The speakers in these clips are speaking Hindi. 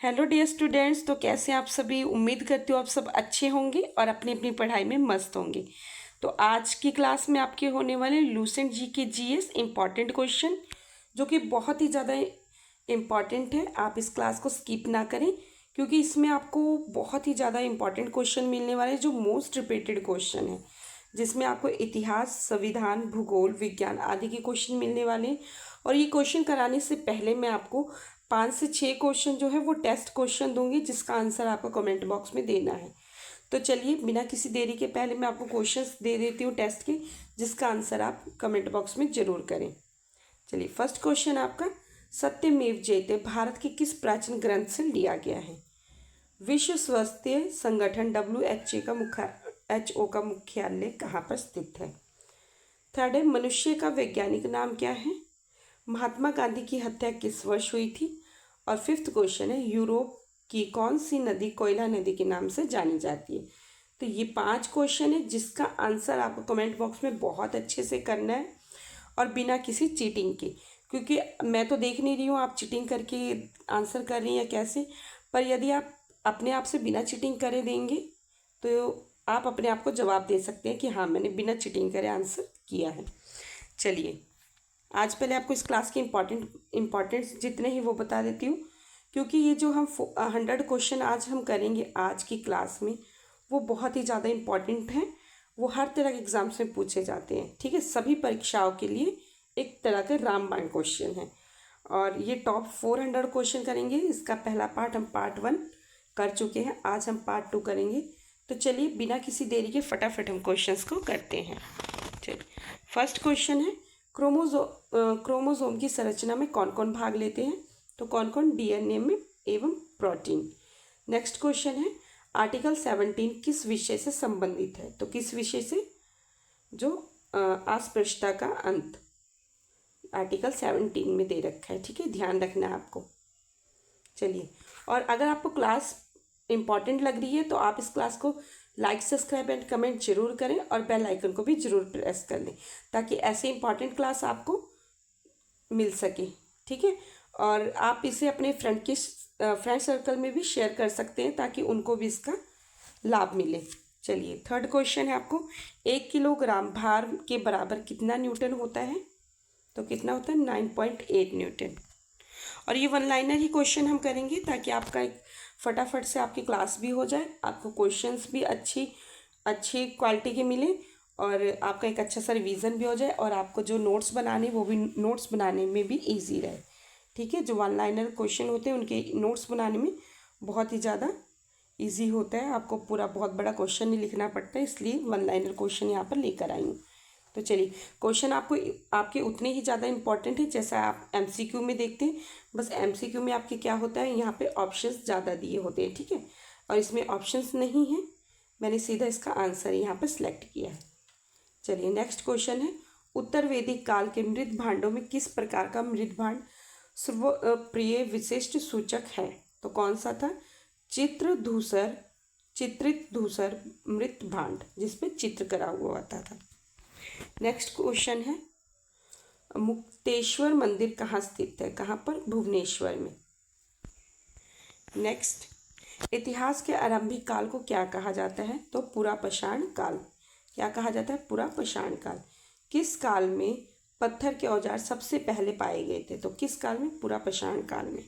Hello dear students. तो कैसे आप सभी? उम्मीद करती हूँ आप सब अच्छे होंगे और अपनी अपनी पढ़ाई में मस्त होंगे। तो आज की क्लास में आपके होने वाले लूसेंट जी के जीएस इम्पॉर्टेंट क्वेश्चन, जो कि बहुत ही ज़्यादा इम्पॉर्टेंट है। आप इस क्लास को स्किप ना करें, क्योंकि इसमें आपको बहुत ही ज़्यादा इम्पॉर्टेंट क्वेश्चन मिलने वाले हैं, जो मोस्ट रिपीटेड क्वेश्चन है, जिसमें आपको इतिहास, संविधान, भूगोल, विज्ञान आदि के क्वेश्चन मिलने वाले हैं। और ये क्वेश्चन कराने से पहले मैं आपको 5 से 6 क्वेश्चन जो है वो टेस्ट क्वेश्चन दूंगी, जिसका आंसर आपको कमेंट बॉक्स में देना है। तो चलिए बिना किसी देरी के पहले मैं आपको क्वेश्चंस दे देती हूँ टेस्ट के, जिसका आंसर आप कमेंट बॉक्स में ज़रूर करें। चलिए फर्स्ट क्वेश्चन आपका, सत्यमेव जयते भारत के किस प्राचीन ग्रंथ से लिया गया है? विश्व स्वास्थ्य संगठन WHO का मुख्यालय कहाँ पर स्थित है? थर्ड है, मनुष्य का वैज्ञानिक नाम क्या है? महात्मा गांधी की हत्या किस वर्ष हुई थी? और फिफ्थ क्वेश्चन है, यूरोप की कौन सी नदी कोयला नदी के नाम से जानी जाती है? तो ये 5 क्वेश्चन है, जिसका आंसर आपको कमेंट बॉक्स में बहुत अच्छे से करना है और बिना किसी चीटिंग के, क्योंकि मैं तो देख नहीं रही हूँ आप चीटिंग करके आंसर कर रही हैं कैसे। पर यदि आप अपने आप से बिना चीटिंग करे देंगे तो आप अपने आप को जवाब दे सकते हैं कि हाँ, मैंने बिना चीटिंग करे आंसर किया है। चलिए आज पहले आपको इस क्लास के इम्पॉर्टेंट्स जितने ही वो बता देती हूँ, क्योंकि ये जो हम 100 क्वेश्चन आज हम करेंगे आज की क्लास में, वो बहुत ही ज़्यादा इम्पॉर्टेंट हैं। वो हर तरह के एग्जाम्स में पूछे जाते हैं, ठीक है। सभी परीक्षाओं के लिए एक तरह का रामबाण क्वेश्चन है, और ये टॉप 400 क्वेश्चन करेंगे। इसका पहला पार्ट हम पार्ट 1 कर चुके हैं, आज हम पार्ट 2 करेंगे। तो चलिए बिना किसी देरी के फटाफट हम क्वेश्चंस को करते हैं। चलिए फर्स्ट क्वेश्चन है, क्रोमोसोम की संरचना में कौन कौन भाग लेते हैं? तो कौन कौन? डीएनए में एवं प्रोटीन। नेक्स्ट क्वेश्चन है, आर्टिकल 17 किस विषय से संबंधित है? तो किस विषय से? जो अस्पृश्यता का अंत, आर्टिकल 17 में दे रखा है, ठीक है, ध्यान रखना है आपको। चलिए, और अगर आपको क्लास इम्पॉर्टेंट लग रही है तो आप इस क्लास को लाइक, सब्सक्राइब एंड कमेंट जरूर करें, और बेल आइकन को भी जरूर प्रेस कर दें, ताकि ऐसे इंपॉर्टेंट क्लास आपको मिल सके, ठीक है। और आप इसे अपने फ्रेंड सर्कल में भी शेयर कर सकते हैं, ताकि उनको भी इसका लाभ मिले। चलिए थर्ड क्वेश्चन है आपको, 1 किलोग्राम भार के बराबर कितना न्यूटन होता है? तो कितना होता है? 9.8 न्यूटन। और ये 1 लाइनर ही क्वेश्चन हम करेंगे, ताकि आपका एक फटाफट से आपकी क्लास भी हो जाए, आपको क्वेश्चंस भी अच्छी अच्छी क्वालिटी के मिले, और आपका एक अच्छा सा रिवीजन भी हो जाए, और आपको जो नोट्स बनाने वो भी नोट्स बनाने में भी ईजी रहे, ठीक है। जो 1 लाइनर क्वेश्चन होते हैं उनके नोट्स बनाने में बहुत ही ज़्यादा ईजी होता है, आपको पूरा बहुत बड़ा क्वेश्चन नहीं लिखना पड़ता है, इसलिए 1 लाइनर क्वेश्चन यहाँ पर लेकर आई हूँ। तो चलिए क्वेश्चन आपको आपके उतने ही ज़्यादा इंपॉर्टेंट है जैसा आप एमसीक्यू में देखते हैं। बस एमसीक्यू में आपके क्या होता है, यहाँ पे ऑप्शंस ज़्यादा दिए होते हैं, ठीक है, और इसमें ऑप्शंस नहीं है, मैंने सीधा इसका आंसर यहाँ पर सिलेक्ट किया है। चलिए नेक्स्ट क्वेश्चन है, उत्तर वैदिक काल के मृत भांडों में किस प्रकार का मृत भांड सर्वप्रिय विशिष्ट सूचक है? तो कौन सा था? चित्रित धूसर मृत भांड, जिसपे चित्र करा हुआ आता था। नेक्स्ट क्वेश्चन है, मुक्तेश्वर मंदिर कहाँ स्थित है? कहाँ पर? भुवनेश्वर में। नेक्स्ट, इतिहास के आरंभिक काल को क्या कहा जाता है? तो पुरापाषाण काल। क्या कहा जाता है? पुरापाषाण काल। किस काल में पत्थर के औजार सबसे पहले पाए गए थे? तो किस काल में? पुरापाषाण काल में।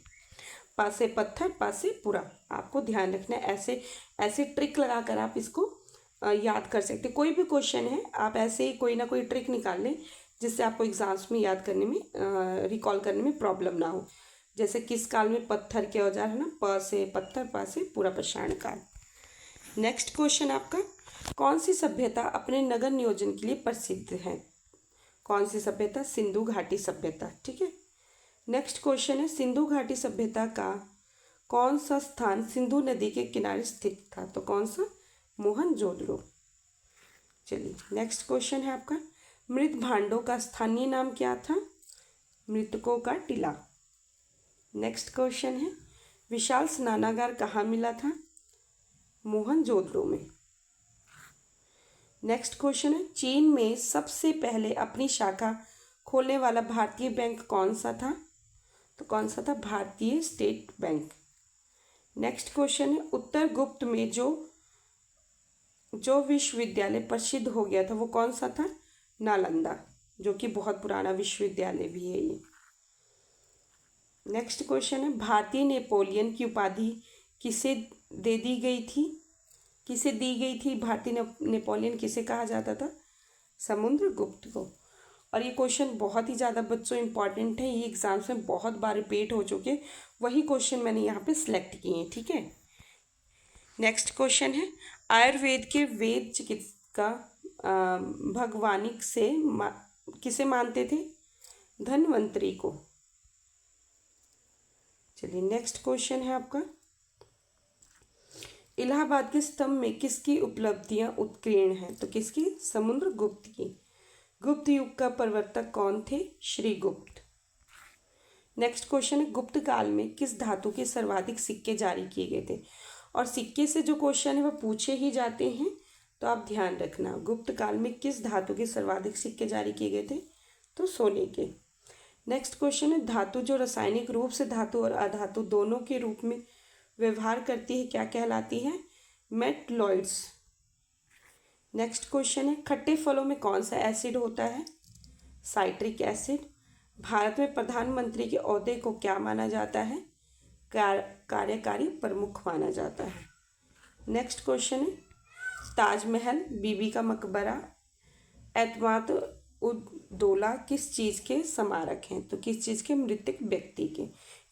पासे पत्थर पासे पुरा, आपको ध्यान रखना है। ऐसे ऐसे ट्रिक लगाकर आप इसको याद कर सकते हैं। कोई भी क्वेश्चन है आप ऐसे ही कोई ना कोई ट्रिक निकाल लें, जिससे आपको एग्जाम्स में याद करने में रिकॉल करने में प्रॉब्लम ना हो। जैसे किस काल में पत्थर के औजार है ना, प से पत्थर, पा से पुरापाषाण काल। नेक्स्ट क्वेश्चन आपका, कौन सी सभ्यता अपने नगर नियोजन के लिए प्रसिद्ध है? कौन सी सभ्यता? सिंधु घाटी सभ्यता, ठीक है। नेक्स्ट क्वेश्चन है, सिंधु घाटी सभ्यता का कौन सा स्थान सिंधु नदी के किनारे स्थित था? तो कौन सा? मोहनजोदड़ो। चलिए नेक्स्ट क्वेश्चन है आपका, मृत भांडों का स्थानीय नाम क्या था? मृतकों का टीला। नेक्स्ट क्वेश्चन है, विशाल स्नानागार कहाँ मिला था? मोहनजोदड़ो में। नेक्स्ट क्वेश्चन है, चीन में सबसे पहले अपनी शाखा खोलने वाला भारतीय बैंक कौन सा था? तो कौन सा था? भारतीय स्टेट बैंक। नेक्स्ट क्वेश्चन है उत्तर गुप्त में जो विश्वविद्यालय प्रसिद्ध हो गया था वो कौन सा था? नालंदा, जो कि बहुत पुराना विश्वविद्यालय भी है ये। नेक्स्ट क्वेश्चन है भारतीय नेपोलियन की उपाधि किसे दे दी गई थी? किसे दी गई थी भारतीय नेपोलियन किसे कहा जाता था? समुद्रगुप्त को। और ये क्वेश्चन बहुत ही ज़्यादा बच्चों इंपॉर्टेंट है, ये एग्जाम्स में बहुत बार रिपीट हो चुके, वही क्वेश्चन मैंने यहाँ पे सिलेक्ट किए हैं, ठीक है। नेक्स्ट क्वेश्चन है आयुर्वेद के वेद चिकित्सा भगवानिक से किसे मानते थे? धन्वंतरी को। चलिए नेक्स्ट क्वेश्चन है आपका इलाहाबाद के स्तंभ में किसकी उपलब्धियां उत्कीर्ण हैं? तो किसकी? समुद्रगुप्त की। गुप्त युग का प्रवर्तक कौन थे? श्रीगुप्त। नेक्स्ट क्वेश्चन है गुप्त काल में किस धातु के सर्वाधिक सिक्के जारी किए गए थे? और सिक्के से जो क्वेश्चन है वो पूछे ही जाते हैं, तो आप ध्यान रखना। गुप्त काल में किस धातु के सर्वाधिक सिक्के जारी किए गए थे? तो सोने के। नेक्स्ट क्वेश्चन है धातु जो रासायनिक रूप से धातु और अधातु दोनों के रूप में व्यवहार करती है क्या कहलाती है? मेटलॉइड्स। नेक्स्ट क्वेश्चन है खट्टे फलों में कौन सा एसिड होता है? Citric acid. भारत में प्रधानमंत्री के ओहदे को क्या माना जाता है? कार्यकारी प्रमुख माना जाता है। नेक्स्ट क्वेश्चन है ताजमहल, बीबी का मकबरा, एतमाद उद्दौला किस चीज़ के स्मारक हैं? तो किस चीज़ के? मृतक व्यक्ति के।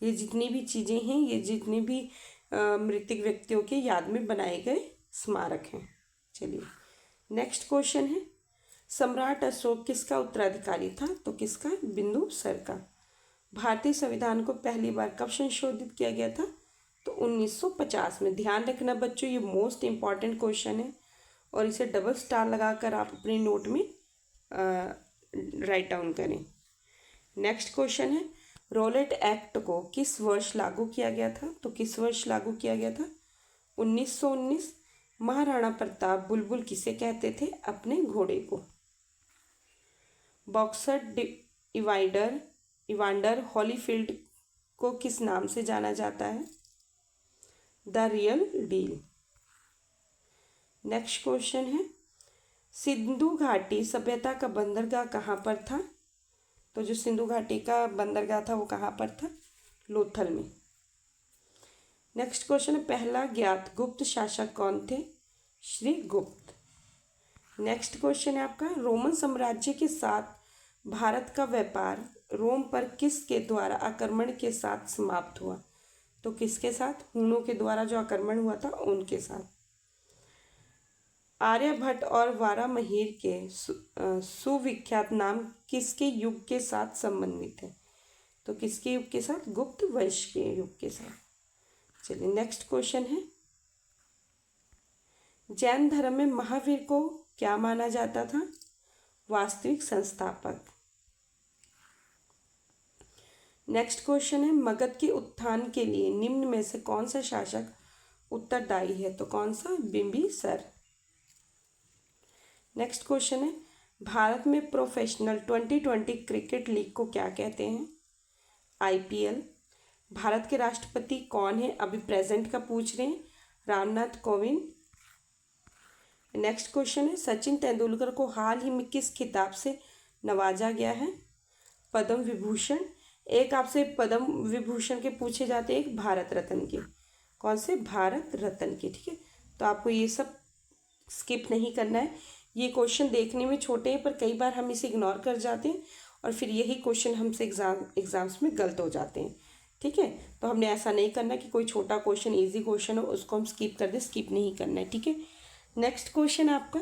ये जितनी भी चीज़ें हैं, ये जितने भी मृतक व्यक्तियों के याद में बनाए गए स्मारक हैं। चलिए नेक्स्ट क्वेश्चन है सम्राट अशोक किसका उत्तराधिकारी था? तो किसका? बिंदुसार का। भारतीय संविधान को पहली बार कब संशोधित किया गया था? तो 1950 में। ध्यान रखना बच्चों, ये मोस्ट इम्पॉर्टेंट क्वेश्चन है और इसे डबल स्टार लगाकर आप अपने नोट में राइट डाउन करें। नेक्स्ट क्वेश्चन है रोलेट एक्ट को किस वर्ष लागू किया गया था? तो किस वर्ष लागू किया गया था? 1919। महाराणा प्रताप बुलबुल किसे कहते थे? अपने घोड़े को। बॉक्सर इवांडर हॉलीफील्ड को किस नाम से जाना जाता है? The real deal. Next question है सिंधु घाटी सभ्यता का बंदरगाह कहाँ पर था? तो जो सिंधु घाटी का बंदरगाह था वो कहाँ पर था? लोथल में। नेक्स्ट क्वेश्चन है पहला ज्ञात गुप्त शासक कौन थे? श्रीगुप्त। नेक्स्ट क्वेश्चन है आपका रोमन साम्राज्य के साथ भारत का व्यापार रोम पर किसके द्वारा आक्रमण के साथ समाप्त हुआ? तो किसके साथ? हुनों के द्वारा जो आक्रमण हुआ था उनके साथ। आर्यभट्ट और वारामहीर के सुविख्यात नाम किसके युग के साथ संबंधित है? तो किसके युग के साथ? गुप्त वंश के युग के साथ। चलिए नेक्स्ट क्वेश्चन है जैन धर्म में महावीर को क्या माना जाता था? वास्तविक संस्थापक। नेक्स्ट क्वेश्चन है मगध के उत्थान के लिए निम्न में से कौन सा शासक उत्तरदायी है? तो कौन सा? बिंबिसार। नेक्स्ट क्वेश्चन है भारत में प्रोफेशनल 2020 क्रिकेट लीग को क्या कहते हैं? IPL। भारत के राष्ट्रपति कौन है? अभी प्रेजेंट का पूछ रहे हैं, रामनाथ कोविंद। नेक्स्ट क्वेश्चन है सचिन तेंदुलकर को हाल ही में किस खिताब से नवाजा गया है? पद्म विभूषण। एक आपसे पद्म विभूषण के पूछे जाते हैं, एक भारत रत्न के। कौन से? भारत रत्न के, ठीक है। तो आपको ये सब स्किप नहीं करना है। ये क्वेश्चन देखने में छोटे हैं पर कई बार हम इसे इग्नोर कर जाते हैं और फिर यही क्वेश्चन हमसे एग्जाम्स में गलत हो जाते हैं, ठीक है। तो हमने ऐसा नहीं करना कि कोई छोटा क्वेश्चन इजी क्वेश्चन हो उसको हम स्किप कर दें, स्किप नहीं करना है, ठीक है। नेक्स्ट क्वेश्चन आपका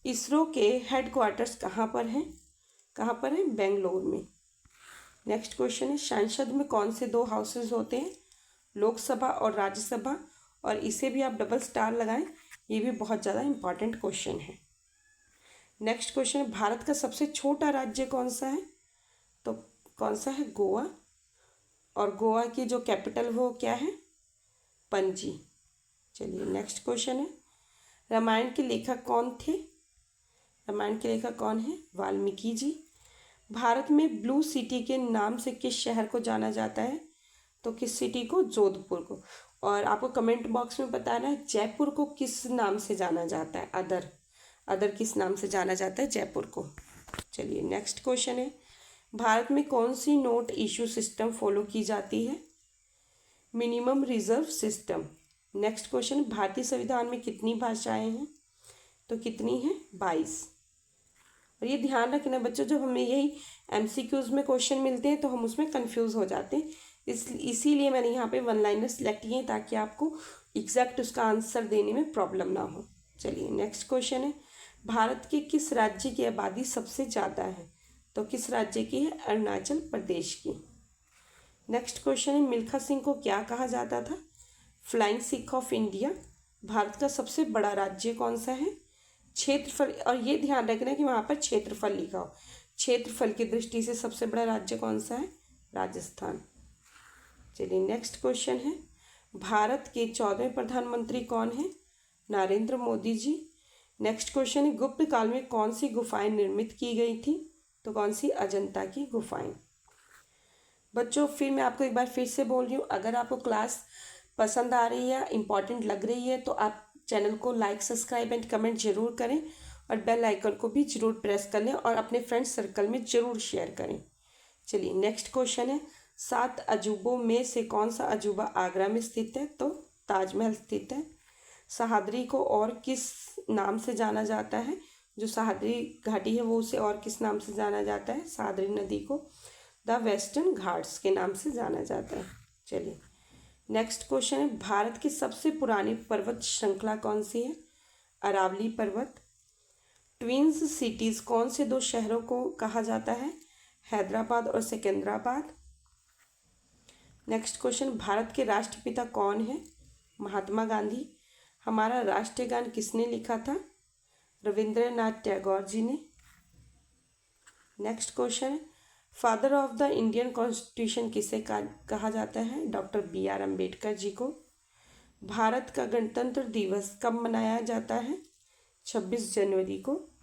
इसरो के हेडक्वार्टर्स कहाँ पर हैं? कहाँ पर है? बेंगलोर में। नेक्स्ट क्वेश्चन है संसद में कौन से 2 हाउसेज होते हैं? लोकसभा और राज्यसभा। और इसे भी आप डबल स्टार लगाएं, ये भी बहुत ज़्यादा इंपॉर्टेंट क्वेश्चन है। नेक्स्ट क्वेश्चन है भारत का सबसे छोटा राज्य कौन सा है? तो कौन सा है? गोवा। और गोवा की जो कैपिटल वो क्या है? पणजी। चलिए नेक्स्ट क्वेश्चन है रामायण के लेखक कौन थे? रामायण के लेखक कौन है? वाल्मीकि जी। भारत में ब्लू सिटी के नाम से किस शहर को जाना जाता है? तो किस सिटी को? जोधपुर को। और आपको कमेंट बॉक्स में बताना है जयपुर को किस नाम से जाना जाता है, अदर किस नाम से जाना जाता है जयपुर को। चलिए नेक्स्ट क्वेश्चन है, भारत में कौन सी नोट इशू सिस्टम फॉलो की जाती है? Minimum reserve system. Next question, भारतीय संविधान में कितनी भाषाएं हैं? तो कितनी हैं? 22। और ये ध्यान रखना बच्चों, जब हमें यही एमसीक्यूज में क्वेश्चन मिलते हैं तो हम उसमें कंफ्यूज हो जाते हैं, इसीलिए मैंने यहाँ पे वन लाइनर सेलेक्ट किए हैं ताकि आपको एग्जैक्ट उसका आंसर देने में प्रॉब्लम ना हो। चलिए नेक्स्ट क्वेश्चन है, भारत के किस राज्य की आबादी सबसे ज़्यादा है? तो किस राज्य की है? अरुणाचल प्रदेश की। नेक्स्ट क्वेश्चन है, मिल्खा सिंह को क्या कहा जाता था? Flying Sikh of India. Bharat का सबसे बड़ा राज्य कौन सा है? क्षेत्रफल, और ये ध्यान रखना कि वहाँ पर क्षेत्रफल लिखा हो, क्षेत्रफल की दृष्टि से सबसे बड़ा राज्य कौन सा है? राजस्थान। चलिए नेक्स्ट क्वेश्चन है, भारत के 14वें प्रधानमंत्री कौन है? नरेंद्र मोदी जी। नेक्स्ट क्वेश्चन है, गुप्त काल में कौन सी गुफाएं निर्मित की गई थी? तो कौन सी? अजंता की गुफाएं। बच्चों फिर मैं आपको एक बार फिर से बोल रही हूँ, अगर आपको क्लास पसंद आ रही है, इम्पॉर्टेंट लग रही है, तो आप चैनल को लाइक, सब्सक्राइब एंड कमेंट जरूर करें और बेल आइकन को भी जरूर प्रेस कर लें और अपने फ्रेंड्स सर्कल में ज़रूर शेयर करें। चलिए नेक्स्ट क्वेश्चन है, 7 अजूबों में से कौन सा अजूबा आगरा में स्थित है? तो ताजमहल स्थित है। सह्याद्री को और किस नाम से जाना जाता है? जो सह्याद्री घाटी है वो उसे और किस नाम से जाना जाता है? सह्याद्री नदी को द वेस्टर्न घाट्स के नाम से जाना जाता है। चलिए नेक्स्ट क्वेश्चन है, भारत की सबसे पुरानी पर्वत श्रृंखला कौन सी है? अरावली पर्वत। ट्विंस सिटीज कौन से 2 शहरों को कहा जाता है? हैदराबाद और सिकंदराबाद। नेक्स्ट क्वेश्चन, भारत के राष्ट्रपिता कौन है? महात्मा गांधी। हमारा राष्ट्रीय गान किसने लिखा था? रविंद्रनाथ टैगोर जी ने। नेक्स्ट क्वेश्चन है, father of the Indian constitution किसे कहा जाता है? डॉक्टर BR अम्बेडकर जी को। भारत का गणतंत्र दिवस कब मनाया जाता है? 26 जनवरी को।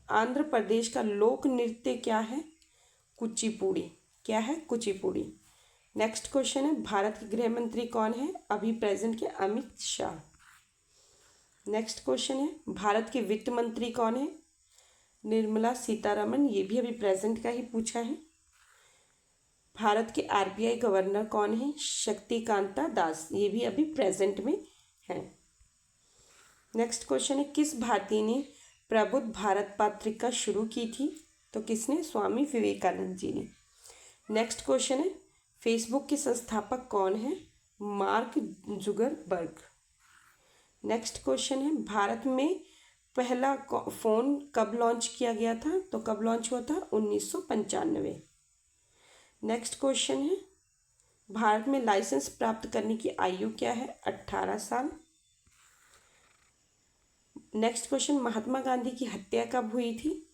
आंध्र प्रदेश का लोक नृत्य क्या है? कुचिपुड़ी। क्या है? कुचिपुड़ी। नेक्स्ट क्वेश्चन है, भारत के गृह मंत्री कौन है? अभी प्रेजेंट के अमित शाह। नेक्स्ट क्वेश्चन है, भारत के वित्त मंत्री कौन है? निर्मला सीतारमन। ये भी अभी प्रेजेंट का ही पूछा है। भारत के RBI गवर्नर कौन है? शक्तिकांता दास। ये भी अभी प्रेजेंट में है। नेक्स्ट क्वेश्चन है, किस भारतीय ने प्रबुद्ध भारत पत्रिका शुरू की थी? तो किसने? स्वामी विवेकानंद जी ने। नेक्स्ट क्वेश्चन है, फेसबुक के संस्थापक कौन है? Mark Zuckerberg. नेक्स्ट क्वेश्चन है, भारत में पहला फ़ोन कब लॉन्च किया गया था? तो कब लॉन्च हुआ था? 1995। नेक्स्ट क्वेश्चन है, भारत में लाइसेंस प्राप्त करने की आयु क्या है? 18 साल। नेक्स्ट क्वेश्चन, महात्मा गांधी की हत्या कब हुई थी?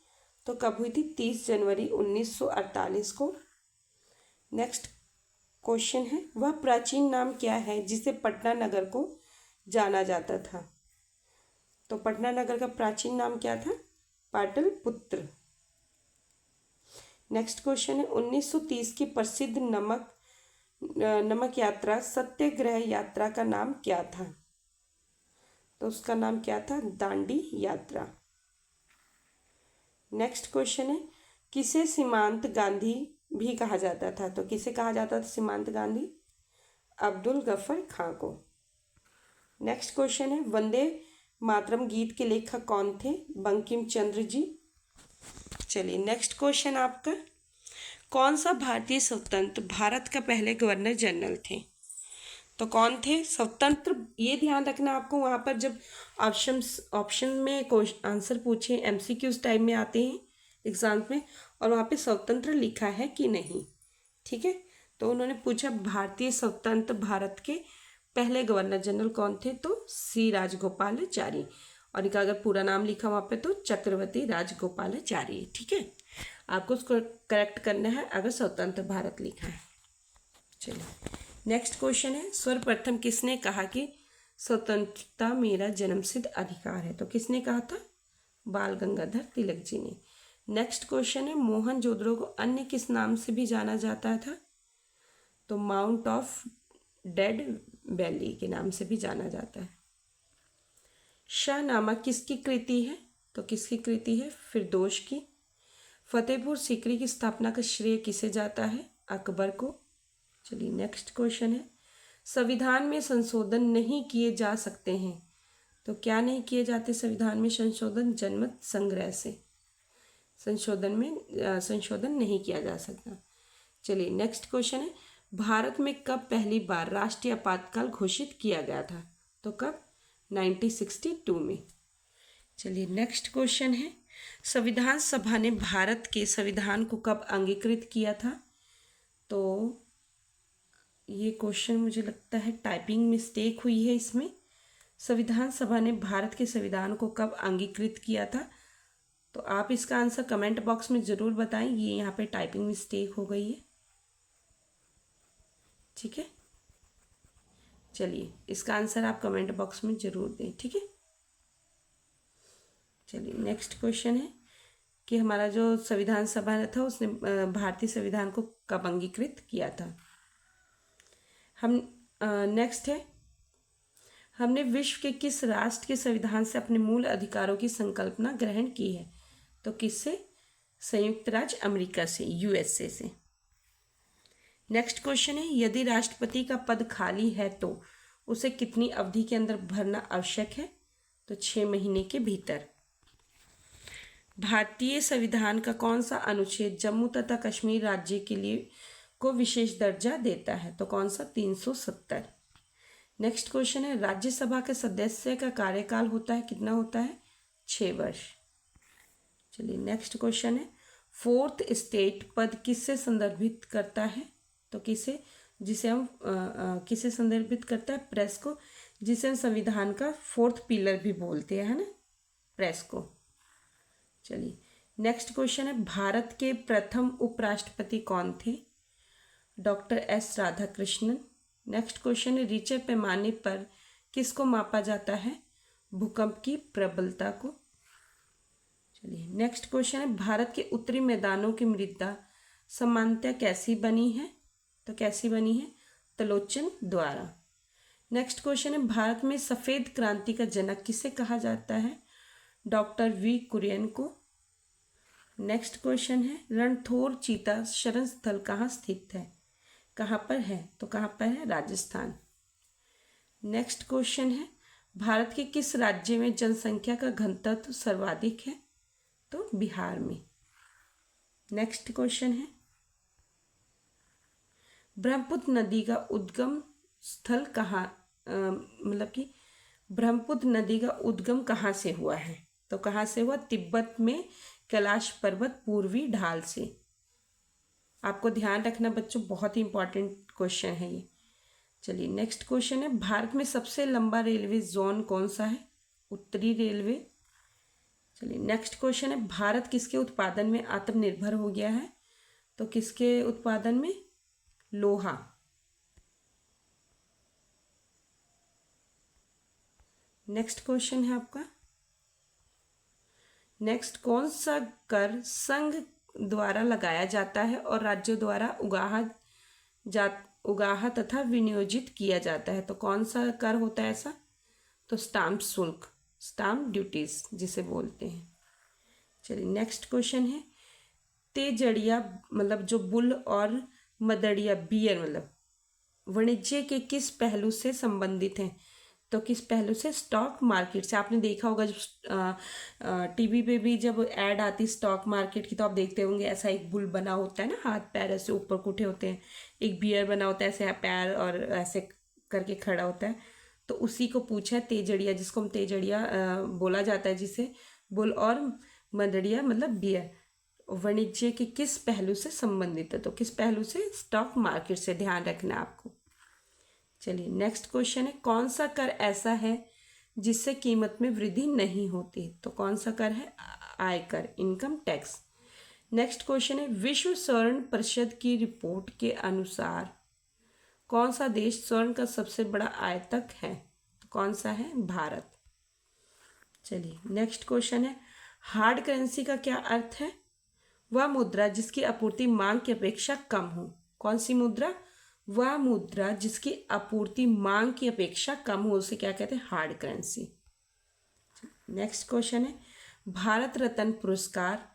तो कब हुई थी? 30 जनवरी 1948 को। नेक्स्ट क्वेश्चन है, वह प्राचीन नाम क्या है जिसे पटना नगर को जाना जाता था? तो पटना नगर का प्राचीन नाम क्या था? पाटलिपुत्र। नेक्स्ट क्वेश्चन है, 1930 की प्रसिद्ध नमक यात्रा सत्याग्रह यात्रा का नाम क्या था? तो उसका नाम क्या था? दांडी यात्रा। नेक्स्ट क्वेश्चन है, किसे सीमांत गांधी भी कहा जाता था? तो किसे कहा जाता था सीमांत गांधी? अब्दुल गफर खां को। नेक्स्ट क्वेश्चन है, वंदे मातरम गीत के लेखक कौन थे? बंकिम चंद्र जी। चलिए नेक्स्ट क्वेश्चन आपका, कौन सा भारतीय स्वतंत्र भारत का पहले गवर्नर जनरल थे? तो कौन थे? स्वतंत्र, ये ध्यान रखना आपको, वहाँ पर जब ऑप्शन में आंसर पूछे, MCQs टाइप में आते हैं एग्जाम में, और वहाँ पे स्वतंत्र लिखा है कि नहीं, ठीक है? तो उन्होंने पूछा भारतीय स्वतंत्र भारत के पहले गवर्नर जनरल कौन थे? तो C राजगोपालाचारी, और इनका अगर पूरा नाम लिखा वहाँ पे तो चक्रवर्ती राजगोपालाचारी, ठीक है? आपको उसको करेक्ट करना है अगर स्वतंत्र भारत लिखा है। चलिए नेक्स्ट क्वेश्चन है, सर्वप्रथम किसने कहा कि स्वतंत्रता मेरा जन्मसिद्ध अधिकार है? तो किसने कहा था? बाल गंगाधर तिलक जी ने। नेक्स्ट क्वेश्चन है, मोहनजोदड़ो को अन्य किस नाम से भी जाना जाता था? तो माउंट ऑफ डेड वैली के नाम से भी जाना जाता है। शाहनामा किसकी कृति है? तो किसकी कृति है? फिरदौस की। फतेहपुर सीकरी की स्थापना का श्रेय किसे जाता है? अकबर को। चलिए नेक्स्ट क्वेश्चन है, संविधान में संशोधन नहीं किए जा सकते हैं, तो क्या नहीं किए जाते संविधान में संशोधन? जनमत संग्रह से संशोधन नहीं किया जा सकता। चलिए नेक्स्ट क्वेश्चन है, भारत में कब पहली बार राष्ट्रीय आपातकाल घोषित किया गया था? तो कब? 1962 में। चलिए नेक्स्ट क्वेश्चन है, संविधान सभा ने भारत के संविधान को कब अंगीकृत किया था? तो ये क्वेश्चन मुझे लगता है टाइपिंग मिस्टेक हुई है इसमें। संविधान सभा ने भारत के संविधान को कब अंगीकृत किया था? तो आप इसका आंसर कमेंट बॉक्स में ज़रूर बताएं, ये यहाँ पे टाइपिंग मिस्टेक हो गई है। ठीक है, चलिए इसका आंसर आप कमेंट बॉक्स में ज़रूर दें। ठीक है, चलिए नेक्स्ट क्वेश्चन है कि हमारा जो संविधान सभा था उसने भारतीय संविधान को कब अंगीकृत किया था? हम नेक्स्ट है, हमने विश्व के किस राष्ट्र के संविधान से अपने मूल अधिकारों की संकल्पना ग्रहण की है? तो किससे? संयुक्त राज्य अमेरिका से, यूएसए से। नेक्स्ट क्वेश्चन है, यदि राष्ट्रपति का पद खाली है तो उसे कितनी अवधि के अंदर भरना आवश्यक है? तो 6 महीने के भीतर। भारतीय संविधान का कौन सा अनुच्छेद जम्मू तथा कश्मीर राज्य के लिए को विशेष दर्जा देता है? तो कौन सा? 370। नेक्स्ट क्वेश्चन है, राज्यसभा के सदस्य का कार्यकाल होता है, कितना होता है? 6 वर्ष। चलिए नेक्स्ट क्वेश्चन है, फोर्थ स्टेट पद किससे संदर्भित करता है? तो किसे? जिसे हम किसे संदर्भित करता है? प्रेस को, जिसे हम संविधान का 4th पिलर भी बोलते हैं, है ना, प्रेस को। चलिए नेक्स्ट क्वेश्चन है, भारत के प्रथम उपराष्ट्रपति कौन थे? Doctor S Radhakrishnan. Next question है, रिक्टर पैमाने पर किसको मापा जाता है? भूकंप की प्रबलता को। चलिए नेक्स्ट क्वेश्चन है, भारत के उत्तरी मैदानों की मृदा सामान्यतः कैसी बनी है? तो कैसी बनी है? तलोचन द्वारा। नेक्स्ट क्वेश्चन है, भारत में सफ़ेद क्रांति का जनक किसे कहा जाता है? डॉक्टर वी कुरियन को। नेक्स्ट क्वेश्चन है, रणथोड़ चीता शरण स्थल कहाँ स्थित है? कहाँ पर है? तो कहाँ पर है? राजस्थान। नेक्स्ट क्वेश्चन है, भारत के किस राज्य में जनसंख्या का घनत्व सर्वाधिक है? तो बिहार में। नेक्स्ट क्वेश्चन है, ब्रह्मपुत्र नदी का उद्गम स्थल कहाँ, मतलब कि ब्रह्मपुत्र नदी का उद्गम कहाँ से हुआ है? तो कहाँ से हुआ? तिब्बत में कैलाश पर्वत पूर्वी ढाल से। आपको ध्यान रखना बच्चों, बहुत ही इंपॉर्टेंट क्वेश्चन है ये। चलिए नेक्स्ट क्वेश्चन है, भारत में सबसे लंबा रेलवे जोन कौन सा है? उत्तरी रेलवे। चलिए नेक्स्ट क्वेश्चन है, भारत किसके उत्पादन में आत्मनिर्भर हो गया है? तो किसके उत्पादन में? लोहा। नेक्स्ट क्वेश्चन है आपका, नेक्स्ट कौन सा कर संघ द्वारा लगाया जाता है और राज्यों द्वारा उगाहा तथा विनियोजित किया जाता है? तो कौन सा कर होता है ऐसा? तो स्टाम्प शुल्क, स्टाम्प ड्यूटीज जिसे बोलते हैं। चलिए नेक्स्ट क्वेश्चन है, तेजड़िया मतलब जो बुल और मदड़िया बियर मतलब वाणिज्य के किस पहलू से संबंधित हैं? तो किस पहलू से? स्टॉक मार्केट से। आपने देखा होगा जब टीवी पे भी जब ऐड आती स्टॉक मार्केट की, तो आप देखते होंगे ऐसा एक बुल बना होता है ना, हाथ पैर ऐसे ऊपर को उठे होते हैं, एक बियर बना होता है ऐसे पैर और ऐसे करके खड़ा होता है। तो उसी को पूछा है तेजड़िया, जिसको हम तेजड़िया बोला जाता है, जिसे बुल और मदड़िया मतलब बियर वाणिज्य के किस पहलू से संबंधित है? तो किस पहलू से? स्टॉक मार्केट से। ध्यान रखना आपको। चलिए नेक्स्ट क्वेश्चन है, कौन सा कर ऐसा है जिससे कीमत में वृद्धि नहीं होती? तो कौन सा कर है? आयकर, इनकम टैक्स। नेक्स्ट क्वेश्चन है, विश्व स्वर्ण परिषद की रिपोर्ट के अनुसार कौन सा देश स्वर्ण का सबसे बड़ा आयातक है? तो कौन सा है? भारत। चलिए नेक्स्ट क्वेश्चन है, हार्ड करेंसी का क्या अर्थ है? वह मुद्रा जिसकी आपूर्ति मांग की अपेक्षा कम हो। कौन सी मुद्रा? वह मुद्रा जिसकी आपूर्ति मांग की अपेक्षा कम हो उसे क्या कहते हैं? Hard currency. नेक्स्ट क्वेश्चन है, भारत रत्न पुरस्कार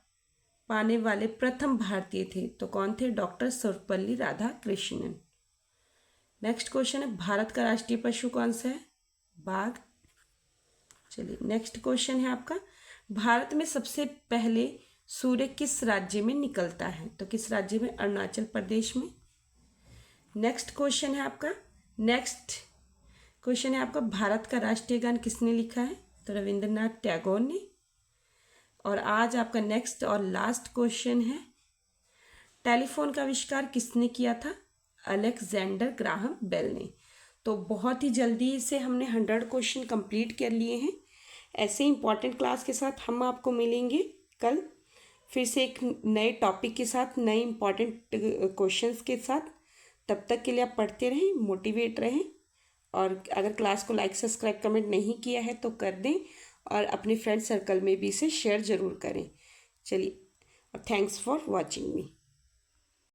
पाने वाले प्रथम भारतीय थे तो कौन थे? Doctor Sarvepalli Radhakrishnan. Next question है, भारत का राष्ट्रीय पशु कौन सा है? बाघ। चलिए नेक्स्ट क्वेश्चन है आपका, भारत में सबसे पहले सूर्य किस राज्य में निकलता है? तो किस राज्य में? अरुणाचल प्रदेश में। नेक्स्ट क्वेश्चन है आपका, भारत का राष्ट्रीय गान किसने लिखा है? तो रविंद्रनाथ टैगोर ने। और आज आपका नेक्स्ट और लास्ट क्वेश्चन है, टेलीफोन का आविष्कार किसने किया था? अलेक्जेंडर ग्राहम बेल ने। तो बहुत ही जल्दी से हमने 100 क्वेश्चन कंप्लीट कर लिए हैं। ऐसे इंपॉर्टेंट क्लास के साथ हम आपको मिलेंगे कल फिर से एक नए टॉपिक के साथ, नए इंपॉर्टेंट क्वेश्चंस के साथ। तब तक के लिए आप पढ़ते रहें, मोटिवेट रहें, और अगर क्लास को लाइक सब्सक्राइब कमेंट नहीं किया है तो कर दें, और अपने फ्रेंड सर्कल में भी इसे शेयर ज़रूर करें। चलिए, थैंक्स फॉर वॉचिंग मी।